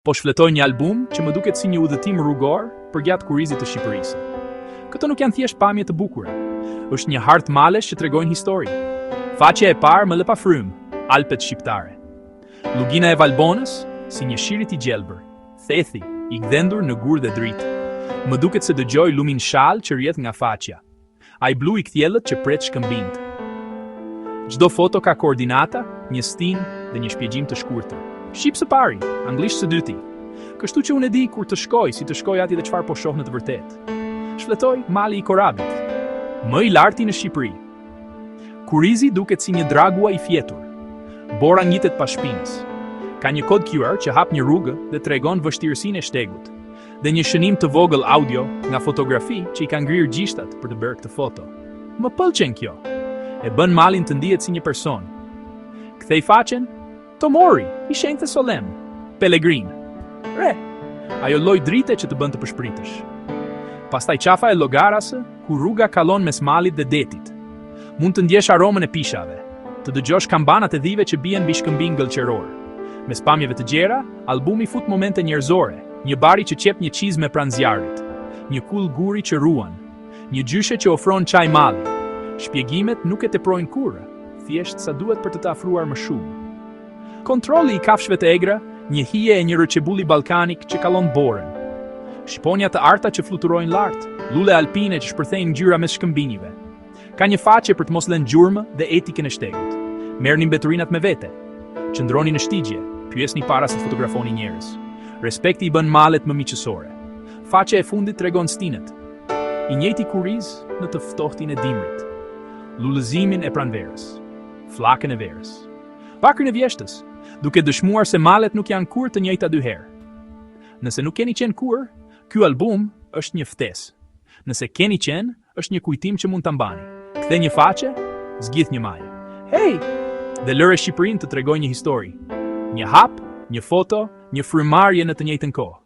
po shfletoj një album që më duket si një udhëtim rrugor për gjatë kurrizit të Shqipërisë. Këto nuk janë thjesht pamje të bukura, është një hartë malesh që tregojnë histori. Faqja e parë më lë pa frymë, Alpet shqiptare. Lugina e Valbonës, si një shirit i gjelbër, thethi, i gdhendur në gur dhe dritë. Më duket se dëgjoj lumin shal që rrjedh nga faqja. Ai blu i kthjellët që pret shkëmbind. Çdo foto ka koordinata, një stin dhe një shpjegim të shkurtër. Shqip së pari, anglisht së dyti. Kështu që unë e di kur të shkoj, si të shkoj ati dhe çfarë po shoh në të vërtetë. Shfletoj mali i korabit, më i larti në Shqipëri. Kurrizi duket si një dragua i fjetur. Bora njitet pas shpinës. Ka një kod QR që hap një rrugë dhe tregon vështirësinë e shtegut. Dhe një shënim të vogël audio nga fotografi që i ka ngrirë gjishtat për të bërë këtë foto. Më pëlqen kjo. E bën malin të ndihet si një person. Kthej faqen, Tomori, i shenjtë dhe solem. Pellegrin. Re, ajo lloj drite që të bën të përshpritësh. Pastaj qafa e llogarasë, ku rruga kalon mes malit dhe detit. Mund të ndjesh aromën e pishave, të dëgjosh kambanat e dhive që bien mbi shkëmbin gëllqeror. Mes pamjeve të gjera, albumi fut momente njerëzore, një bari që qep një qizme pranë zjarrit, një kull guri që ruan, një gjyshe që ofron çaj malli. Shpjegimet nuk e teprojnë kurrë, thjesht sa duhet për të afruar më shumë. Kontrolli i kafshëve të egra, një hije e një rëçebulli ballkanik që kallon borën. Shponja të arta që fluturojnë lart, lule alpine që shpërthejnë ngjyra mes shkëmbinjve. Ka një faqe për të mos lënë gjurmë dhe etikën e shtegut. Merrni mbeturinat me vete. Qëndroni në shtigje, pyesni para se fotografoni njerëz. Respekti i bën malet më miqësore. Faqja e fundit tregon stinet. I njëjti kurriz në të ftohtin e dimrit. Lullëzimin e pranverës. Flakën e verës. Bakrin e vjeshtës, duke dëshmuar se malet nuk janë kurrë të njëjta dy herë. Nëse nuk keni qenë kurrë, ky album është një ftesë. Nëse keni qenë, është një kujtim që mund ta mbani. Kthe një faqe, zgjidh një majë. Hey! Dhe lëre Shqipërinë të tregojë një histori. Një hap, një foto, një frymarrje në të njëjtën kohë.